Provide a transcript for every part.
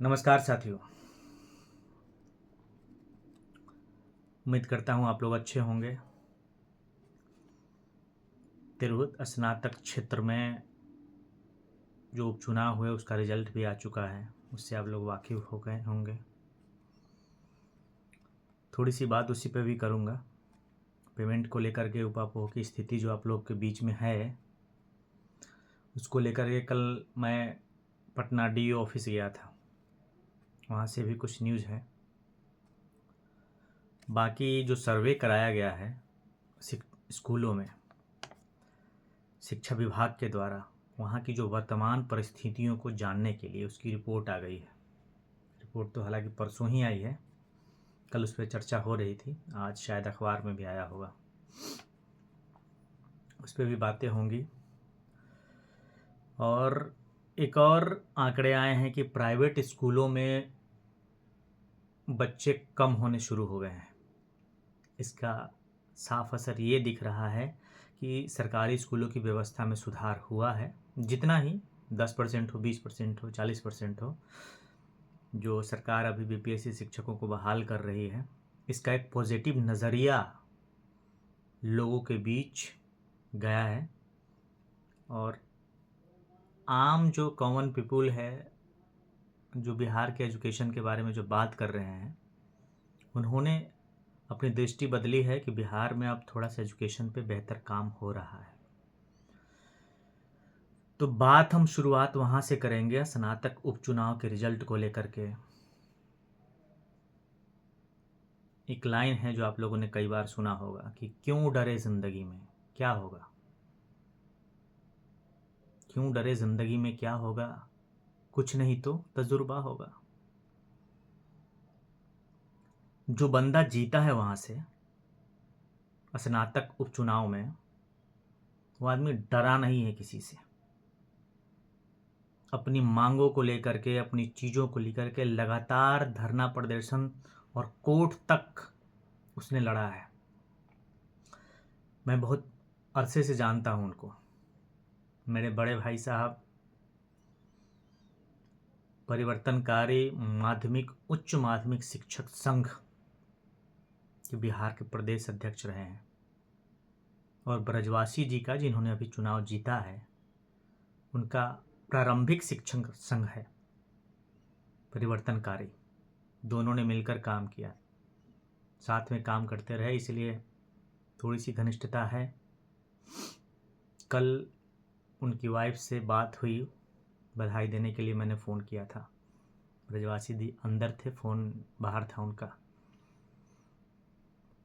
नमस्कार साथियों। उम्मीद करता हूँ आप लोग अच्छे होंगे। तिरहुत स्नातक क्षेत्र में जो उपचुनाव हुए उसका रिजल्ट भी आ चुका है, उससे आप लोग वाकिफ़ हो गए होंगे। थोड़ी सी बात उसी पे भी करूँगा। पेमेंट को लेकर के ऊहापोह की स्थिति जो आप लोग के बीच में है, उसको लेकर के कल मैं पटना डीईओ ऑफिस गया था, वहाँ से भी कुछ न्यूज़ है। बाकी जो सर्वे कराया गया है स्कूलों में शिक्षा विभाग के द्वारा, वहाँ की जो वर्तमान परिस्थितियों को जानने के लिए उसकी रिपोर्ट आ गई है। रिपोर्ट तो हालांकि परसों ही आई है, कल उस पर चर्चा हो रही थी, आज शायद अखबार में भी आया होगा, उस पर भी बातें होंगी। और एक और आंकड़े आए हैं कि प्राइवेट स्कूलों में बच्चे कम होने शुरू हो गए हैं। इसका साफ असर ये दिख रहा है कि सरकारी स्कूलों की व्यवस्था में सुधार हुआ है। जितना ही 10% हो, 20% हो, 40% हो, जो सरकार अभी बीपीएससी शिक्षकों को बहाल कर रही है, इसका एक पॉजिटिव नज़रिया लोगों के बीच गया है। और आम जो कॉमन पीपुल है, जो बिहार के एजुकेशन के बारे में जो बात कर रहे हैं, उन्होंने अपनी दृष्टि बदली है कि बिहार में अब थोड़ा सा एजुकेशन पे बेहतर काम हो रहा है। तो बात हम शुरुआत वहाँ से करेंगे, स्नातक उपचुनाव के रिजल्ट को लेकर के। एक लाइन है जो आप लोगों ने कई बार सुना होगा कि क्यों डरे जिंदगी में क्या होगा। क्यों डरे जिंदगी में क्या होगा, कुछ नहीं तो तजुर्बा होगा। जो बंदा जीता है वहाँ से स्नातक उपचुनाव में, वो आदमी डरा नहीं है किसी से। अपनी मांगों को लेकर के, अपनी चीज़ों को लेकर के लगातार धरना प्रदर्शन और कोर्ट तक उसने लड़ा है। मैं बहुत अरसे से जानता हूँ उनको। मेरे बड़े भाई साहब परिवर्तनकारी माध्यमिक उच्च माध्यमिक शिक्षक संघ के बिहार के प्रदेश अध्यक्ष रहे हैं। और ब्रजवासी जी का, जिन्होंने अभी चुनाव जीता है, उनका प्रारंभिक शिक्षक संघ है परिवर्तनकारी। दोनों ने मिलकर काम किया, साथ में काम करते रहे, इसलिए थोड़ी सी घनिष्ठता है। कल उनकी वाइफ से बात हुई, बधाई देने के लिए मैंने फ़ोन किया था। ब्रजवासी दी अंदर थे, फ़ोन बाहर था उनका।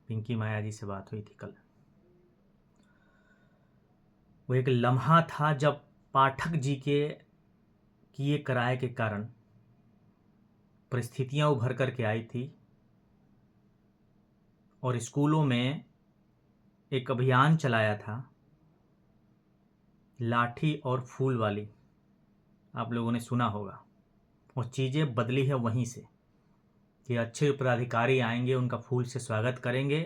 पिंकी माया जी से बात हुई थी कल। वो एक लम्हा था जब पाठक जी के किए कराए के कारण परिस्थितियां उभर कर के आई थी और स्कूलों में एक अभियान चलाया था, लाठी और फूल वाली, आप लोगों ने सुना होगा। और चीज़ें बदली है वहीं से कि अच्छे पदाधिकारी आएंगे, उनका फूल से स्वागत करेंगे,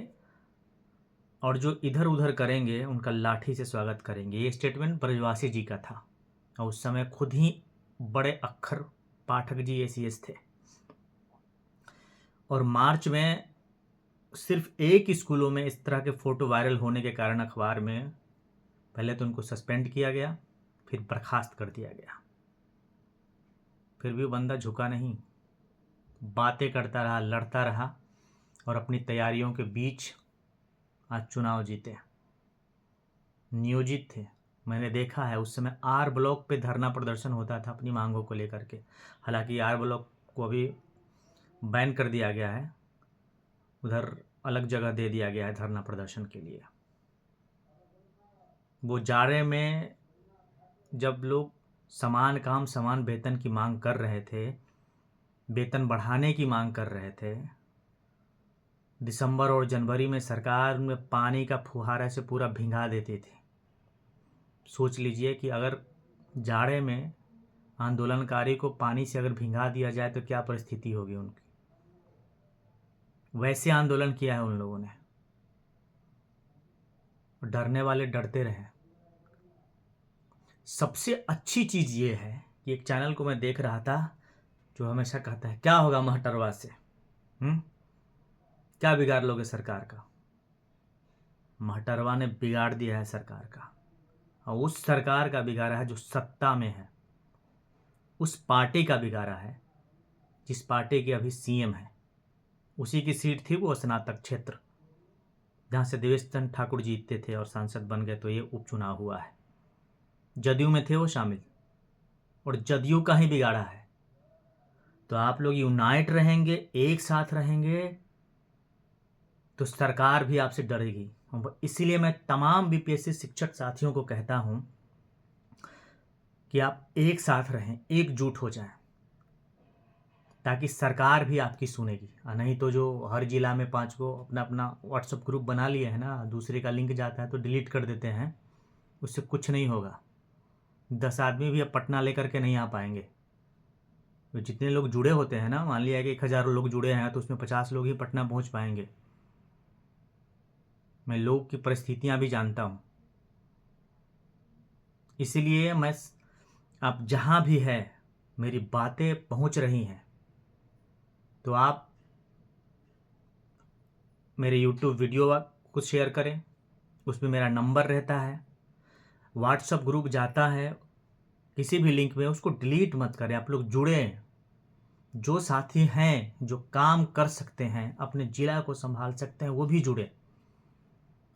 और जो इधर उधर करेंगे उनका लाठी से स्वागत करेंगे। ये स्टेटमेंट ब्रजवासी जी का था, और उस समय खुद ही बड़े अक्षर पाठक जी एसीएस थे। और मार्च में सिर्फ एक स्कूलों में इस तरह के फ़ोटो वायरल होने के कारण अखबार में पहले तो उनको सस्पेंड किया गया, फिर बर्खास्त कर दिया गया। फिर भी वो बंदा झुका नहीं, बातें करता रहा, लड़ता रहा, और अपनी तैयारियों के बीच आज चुनाव जीते। नियोजित थे, मैंने देखा है। उस समय आर ब्लॉक पे धरना प्रदर्शन होता था अपनी मांगों को लेकर के। हालांकि आर ब्लॉक को अभी बैन कर दिया गया है, उधर अलग जगह दे दिया गया है धरना प्रदर्शन के लिए। वो जाड़े में जब लोग समान काम समान वेतन की मांग कर रहे थे, वेतन बढ़ाने की मांग कर रहे थे, दिसंबर और जनवरी में सरकार में पानी का फुहारा से पूरा भिंगा देते थे। सोच लीजिए कि अगर जाड़े में आंदोलनकारी को पानी से अगर भिंगा दिया जाए तो क्या परिस्थिति होगी उनकी। वैसे आंदोलन किया है उन लोगों ने। डरने वाले डरते रहे। सबसे अच्छी चीज़ ये है कि एक चैनल को मैं देख रहा था जो हमेशा कहता है क्या होगा महटरवा से, क्या बिगाड़ लोगे सरकार का। महटरवा ने बिगाड़ दिया है सरकार का, और उस सरकार का बिगाड़ा है जो सत्ता में है, उस पार्टी का बिगाड़ा है जिस पार्टी के अभी सीएम है। उसी की सीट थी वो स्नातक क्षेत्र, जहाँ से देवेश चंद्र ठाकुर जीतते थे और सांसद बन गए, तो ये उपचुनाव हुआ है। जदयू में थे वो शामिल, और जदयू का ही बिगाड़ा है। तो आप लोग यूनाइट रहेंगे, एक साथ रहेंगे, तो सरकार भी आपसे डरेगी। इसीलिए मैं तमाम बीपीएससी शिक्षक साथियों को कहता हूं कि आप एक साथ रहें, एकजुट हो जाएं, ताकि सरकार भी आपकी सुनेगी। नहीं तो जो हर जिला में 5 को अपना अपना व्हाट्सएप ग्रुप बना लिए है ना, दूसरे का लिंक जाता है तो डिलीट कर देते हैं, उससे कुछ नहीं होगा। 10 आदमी भी अब पटना लेकर के नहीं आ पाएंगे। तो जितने लोग जुड़े होते हैं ना, मान लिया कि 1000 लोग जुड़े हैं, तो उसमें 50 लोग ही पटना पहुंच पाएंगे। मैं लोग की परिस्थितियां भी जानता हूं, इसीलिए मैं, आप जहां भी है मेरी बातें पहुंच रही हैं, तो आप मेरे यूट्यूब वीडियो को शेयर करें, उसमें मेरा नंबर रहता है। व्हाट्सएप ग्रुप जाता है, किसी भी लिंक में उसको डिलीट मत करें। आप लोग जुड़े, जो साथी हैं जो काम कर सकते हैं, अपने ज़िला को संभाल सकते हैं, वो भी जुड़े।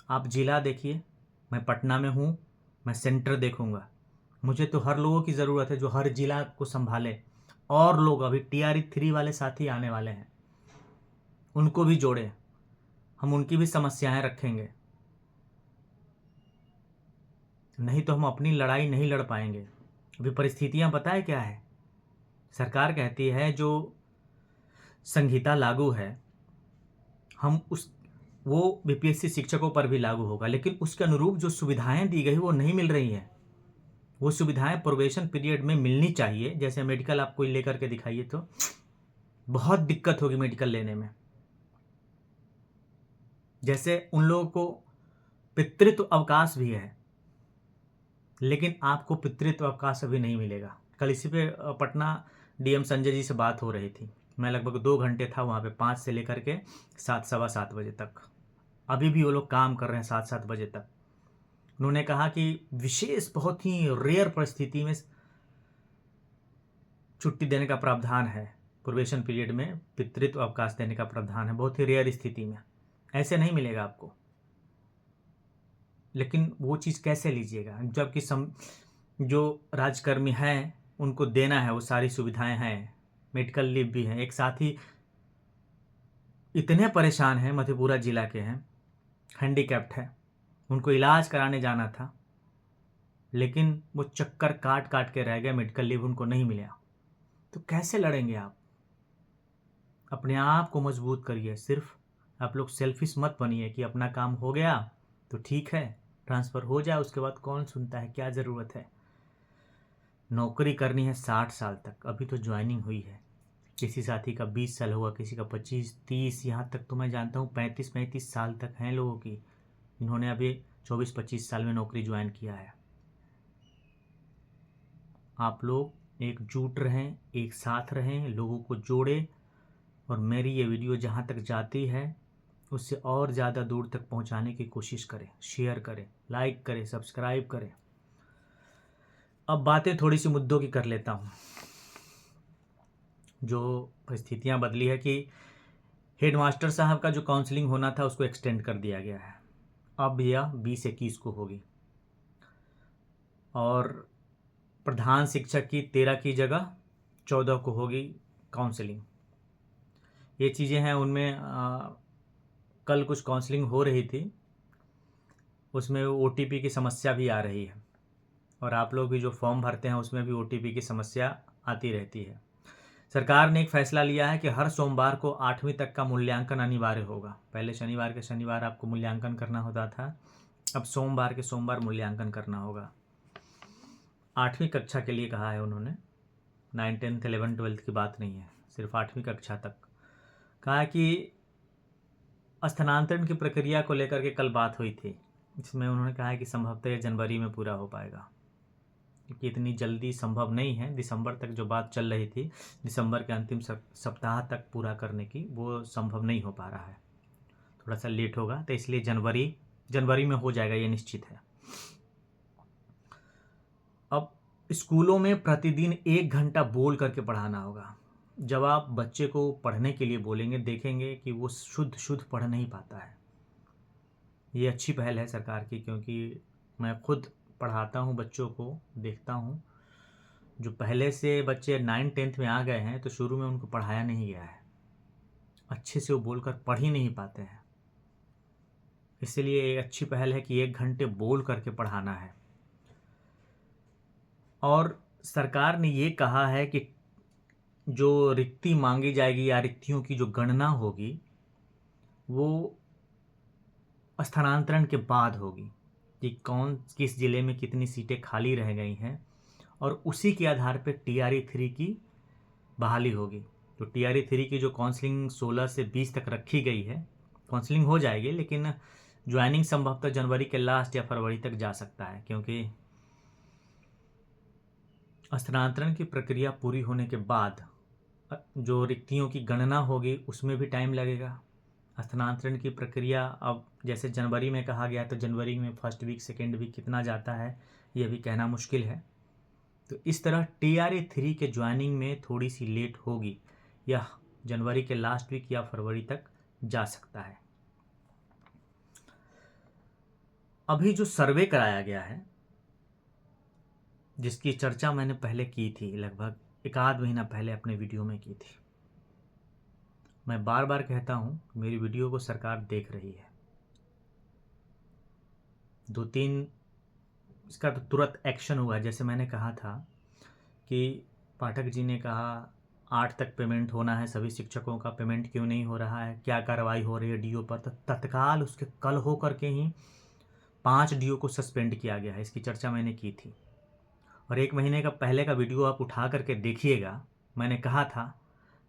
आप ज़िला देखिए, मैं पटना में हूँ, मैं सेंटर देखूंगा। मुझे तो हर लोगों की ज़रूरत है जो हर ज़िला को संभाले। और लोग अभी TRE 3 वाले साथी आने वाले हैं, उनको भी जोड़े, हम उनकी भी समस्याएं रखेंगे। नहीं तो हम अपनी लड़ाई नहीं लड़ पाएंगे। अभी परिस्थितियां पता है क्या है, सरकार कहती है जो संहिता लागू है हम उस वो बीपीएससी शिक्षकों पर भी लागू होगा, लेकिन उसके अनुरूप जो सुविधाएं दी गई वो नहीं मिल रही हैं। वो सुविधाएं प्रोबेशन पीरियड में मिलनी चाहिए। जैसे मेडिकल आप कोई लेकर के दिखाइए तो बहुत दिक्कत होगी मेडिकल लेने में। जैसे उन लोगों को पितृत्व अवकाश भी है, लेकिन आपको पितृत्व अवकाश अभी नहीं मिलेगा। कल इसी पे पटना डीएम संजय जी से बात हो रही थी। मैं लगभग 2 घंटे था वहाँ पे, 5 से लेकर के 7, सवा 7 बजे तक। अभी भी वो लोग काम कर रहे हैं 7 बजे तक। उन्होंने कहा कि विशेष बहुत ही रेयर परिस्थिति में छुट्टी देने का प्रावधान है, प्रोबेशन पीरियड में पितृत्व अवकाश देने का प्रावधान है, बहुत ही रेयर स्थिति में। ऐसे नहीं मिलेगा आपको। लेकिन वो चीज़ कैसे लीजिएगा, जबकि जो राजकर्मी हैं उनको देना है, वो सारी सुविधाएं हैं, मेडिकल लीव भी हैं। एक साथी इतने परेशान हैं, मधेपुरा जिला के हैं, हैंडीकैप्ड है, उनको इलाज कराने जाना था, लेकिन वो चक्कर काट काट के रह गए, मेडिकल लीव उनको नहीं मिला। तो कैसे लड़ेंगे आप? अपने आप को मजबूत करिए। सिर्फ आप लोग सेल्फिश मत बनिए कि अपना काम हो गया तो ठीक है, ट्रांसफ़र हो जाए, उसके बाद कौन सुनता है, क्या ज़रूरत है। नौकरी करनी है 60 साल तक। अभी तो ज्वाइनिंग हुई है, किसी साथी का 20 साल हुआ, किसी का 25, 30, यहाँ तक तो मैं जानता हूँ 35 साल तक हैं लोगों की, इन्होंने अभी 24-25 साल में नौकरी ज्वाइन किया है। आप लोग एकजुट रहें, एक साथ रहें, लोगों को जोड़ें, और मेरी ये वीडियो जहाँ तक जाती है उससे और ज़्यादा दूर तक पहुँचाने की कोशिश करें, शेयर करें, लाइक करें, सब्सक्राइब करें। अब बातें थोड़ी सी मुद्दों की कर लेता हूँ। जो परिस्थितियाँ बदली है कि हेडमास्टर साहब का जो काउंसलिंग होना था उसको एक्सटेंड कर दिया गया है। अब यह 20-21 को होगी, और प्रधान शिक्षक की 13 की जगह 14 को होगी काउंसलिंग। ये चीज़ें हैं उनमें। कल कुछ काउंसलिंग हो रही थी, उसमें OTP की समस्या भी आ रही है, और आप लोग भी जो फॉर्म भरते हैं उसमें भी OTP की समस्या आती रहती है। सरकार ने एक फैसला लिया है कि हर सोमवार को 8वीं तक का मूल्यांकन अनिवार्य होगा। पहले शनिवार के शनिवार आपको मूल्यांकन करना होता था, अब सोमवार के सोमवार मूल्यांकन करना होगा। 8वीं कक्षा के लिए कहा है उन्होंने, 9, 10, 11, 12 की बात नहीं है, सिर्फ 8वीं कक्षा तक। कहा कि स्थानांतरण की प्रक्रिया को लेकर के कल बात हुई थी, इसमें उन्होंने कहा है कि संभवतः जनवरी में पूरा हो पाएगा। क्योंकि इतनी जल्दी संभव नहीं है। दिसंबर तक जो बात चल रही थी, दिसंबर के अंतिम सप्ताह तक पूरा करने की, वो संभव नहीं हो पा रहा है, थोड़ा सा लेट होगा। तो इसलिए जनवरी में हो जाएगा, ये निश्चित है। अब स्कूलों में प्रतिदिन 1 घंटा बोल करके पढ़ाना होगा। जब आप बच्चे को पढ़ने के लिए बोलेंगे, देखेंगे कि वो शुद्ध पढ़ नहीं पाता है। ये अच्छी पहल है सरकार की, क्योंकि मैं खुद पढ़ाता हूँ बच्चों को, देखता हूँ जो पहले से बच्चे 9th-10th में आ गए हैं, तो शुरू में उनको पढ़ाया नहीं गया है, अच्छे से वो बोलकर पढ़ ही नहीं पाते हैं। इसलिए एक अच्छी पहल है कि 1 घंटे बोल करके पढ़ाना है। और सरकार ने ये कहा है कि जो रिक्ति मांगी जाएगी या रिक्तियों की जो गणना होगी, वो स्थानांतरण के बाद होगी कि कौन किस ज़िले में कितनी सीटें खाली रह गई हैं, और उसी के आधार पर TRE-3 की बहाली होगी। तो TRE-3 की जो काउंसलिंग 16 से 20 तक रखी गई है, काउंसलिंग हो जाएगी, लेकिन ज्वाइनिंग संभवतः जनवरी के लास्ट या फरवरी तक जा सकता है, क्योंकि स्थानांतरण की प्रक्रिया पूरी होने के बाद जो रिक्तियों की गणना होगी उसमें भी टाइम लगेगा। स्थानांतरण की प्रक्रिया अब जैसे जनवरी में कहा गया, तो जनवरी में फर्स्ट वीक सेकेंड वीक कितना जाता है ये भी कहना मुश्किल है। तो इस तरह TRE-3 के ज्वाइनिंग में थोड़ी सी लेट होगी, यह जनवरी के लास्ट वीक या फरवरी तक जा सकता है। अभी जो सर्वे कराया गया है, जिसकी चर्चा मैंने पहले की थी, लगभग 1 महीना पहले अपने वीडियो में की थी, मैं बार बार कहता हूँ मेरी वीडियो को सरकार देख रही है। 2-3 इसका तो तुरंत एक्शन हुआ। जैसे मैंने कहा था कि पाठक जी ने कहा 8 तक पेमेंट होना है, सभी शिक्षकों का पेमेंट क्यों नहीं हो रहा है, क्या कार्रवाई हो रही है DO पर। तो तत्काल उसके कल हो करके ही 5 DO को सस्पेंड किया गया है। इसकी चर्चा मैंने की थी, और 1 महीने का पहले का वीडियो आप उठा करके देखिएगा। मैंने कहा था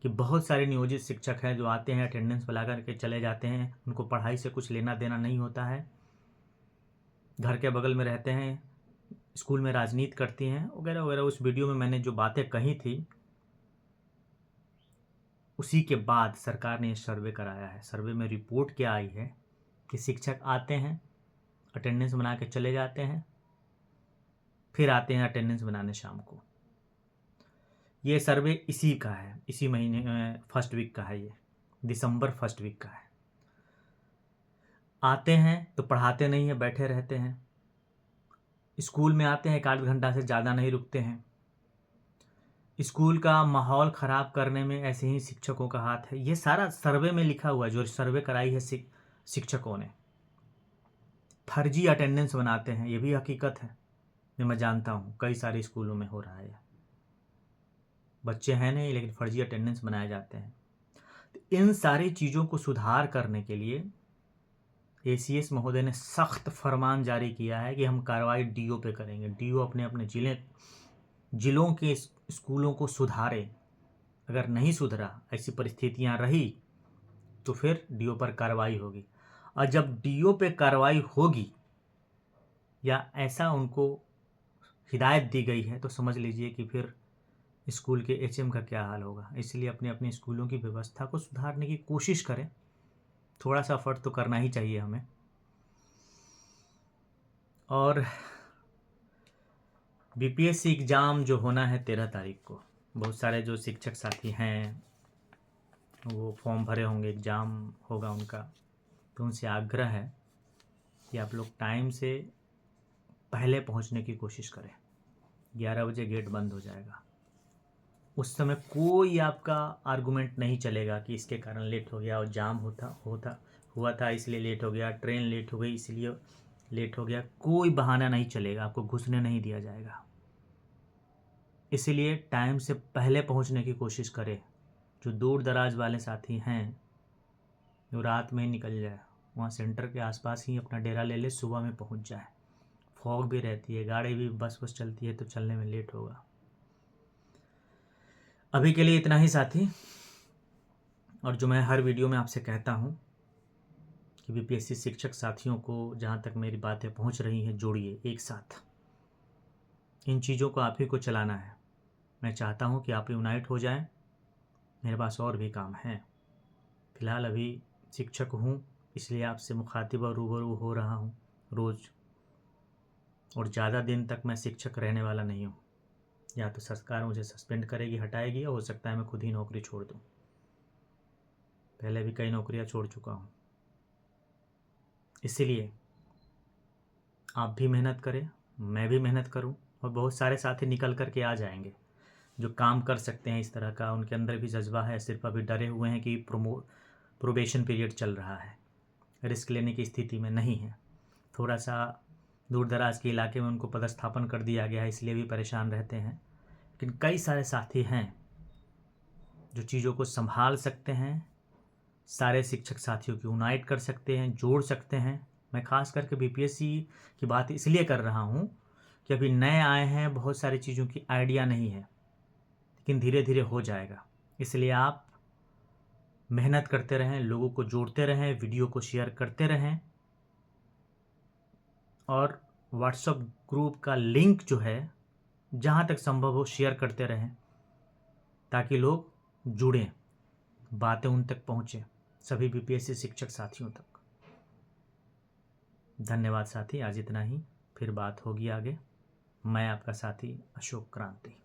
कि बहुत सारे नियोजित शिक्षक हैं जो आते हैं, अटेंडेंस बुला करके चले जाते हैं, उनको पढ़ाई से कुछ लेना देना नहीं होता है, घर के बगल में रहते हैं, स्कूल में राजनीति करती हैं, वगैरह वगैरह। उस वीडियो में मैंने जो बातें कही थी, उसी के बाद सरकार ने सर्वे कराया है। सर्वे में रिपोर्ट क्या आई है कि शिक्षक आते हैं, अटेंडेंस बना के चले जाते हैं, फिर आते हैं अटेंडेंस बनाने शाम को। ये सर्वे इसी का है, इसी महीने फर्स्ट वीक का है, ये दिसंबर फर्स्ट वीक का है। आते हैं तो पढ़ाते नहीं है, बैठे रहते हैं। स्कूल में आते हैं, 1-8 घंटा से ज़्यादा नहीं रुकते हैं। स्कूल का माहौल ख़राब करने में ऐसे ही शिक्षकों का हाथ है। ये सारा सर्वे में लिखा हुआ है, जो सर्वे कराई है शिक्षकों ने। फर्जी अटेंडेंस बनाते हैं, ये भी हकीकत है, ये मैं जानता हूँ, कई सारे स्कूलों में हो रहा है। बच्चे हैं नहीं, लेकिन फर्जी अटेंडेंस बनाए जाते हैं। तो इन सारी चीज़ों को सुधार करने के लिए ACS महोदय ने सख्त फरमान जारी किया है कि हम कार्रवाई DO पे करेंगे। DO अपने अपने जिलों के स्कूलों को सुधारे। अगर नहीं सुधरा, ऐसी परिस्थितियां रही, तो फिर DO पर कार्रवाई होगी। और जब DO पे कार्रवाई होगी या ऐसा उनको हिदायत दी गई है, तो समझ लीजिए कि फिर स्कूल के HM का क्या हाल होगा। इसलिए अपने अपने स्कूलों की व्यवस्था को सुधारने की कोशिश करें। थोड़ा सा एफर्ट तो करना ही चाहिए हमें। और BPSC एग्ज़ाम जो होना है 13 तारीख को, बहुत सारे जो शिक्षक साथी हैं वो फॉर्म भरे होंगे, एग्ज़ाम होगा उनका। तो उनसे आग्रह है कि आप लोग टाइम से पहले पहुंचने की कोशिश करें। 11 बजे गेट बंद हो जाएगा। उस समय कोई आपका आर्गूमेंट नहीं चलेगा कि इसके कारण लेट हो गया, और जाम हुआ था इसलिए लेट हो गया, ट्रेन लेट हो गई इसलिए लेट हो गया। कोई बहाना नहीं चलेगा, आपको घुसने नहीं दिया जाएगा। इसलिए टाइम से पहले पहुंचने की कोशिश करें। जो दूर दराज वाले साथी हैं, जो रात में ही निकल जाए, वहाँ सेंटर के आसपास ही अपना डेरा ले ले, सुबह में पहुंच जाए। फॉग भी रहती है, गाड़ी भी बस चलती है, तो चलने में लेट होगा। अभी के लिए इतना ही साथी। और जो मैं हर वीडियो में आपसे कहता हूँ कि BPSC शिक्षक साथियों को, जहाँ तक मेरी बातें पहुँच रही हैं, जोड़िए एक साथ। इन चीज़ों को आप ही को चलाना है। मैं चाहता हूँ कि आप यूनाइट हो जाएं। मेरे पास और भी काम हैं। फ़िलहाल अभी शिक्षक हूँ, इसलिए आपसे मुखातिब और रूबरू हो रहा हूँ रोज़, और ज़्यादा दिन तक मैं शिक्षक रहने वाला नहीं हूँ। या तो सरकार मुझे सस्पेंड करेगी, हटाएगी, या हो सकता है मैं खुद ही नौकरी छोड़ दूँ। पहले भी कई नौकरियाँ छोड़ चुका हूँ। इसीलिए आप भी मेहनत करें, मैं भी मेहनत करूं, और बहुत सारे साथी निकल कर के आ जाएंगे जो काम कर सकते हैं इस तरह का। उनके अंदर भी जज्बा है, सिर्फ अभी डरे हुए हैं कि प्रोबेशन पीरियड चल रहा है, रिस्क लेने की स्थिति में नहीं है। थोड़ा सा दूर दराज के इलाके में उनको पदस्थापन कर दिया गया है, इसलिए भी परेशान रहते हैं। लेकिन कई सारे साथी हैं जो चीज़ों को संभाल सकते हैं, सारे शिक्षक साथियों की यूनाइट कर सकते हैं, जोड़ सकते हैं। मैं खास करके बीपीएससी की बात इसलिए कर रहा हूँ कि अभी नए आए हैं, बहुत सारी चीज़ों की आइडिया नहीं है, लेकिन धीरे धीरे हो जाएगा। इसलिए आप मेहनत करते रहें, लोगों को जोड़ते रहें, वीडियो को शेयर करते रहें, और व्हाट्सएप ग्रुप का लिंक जो है जहाँ तक संभव हो शेयर करते रहें, ताकि लोग जुड़ें, बातें उन तक पहुँचें, सभी बीपीएससी शिक्षक साथियों तक। धन्यवाद साथी, आज इतना ही। फिर बात होगी आगे। मैं आपका साथी अशोक क्रांति।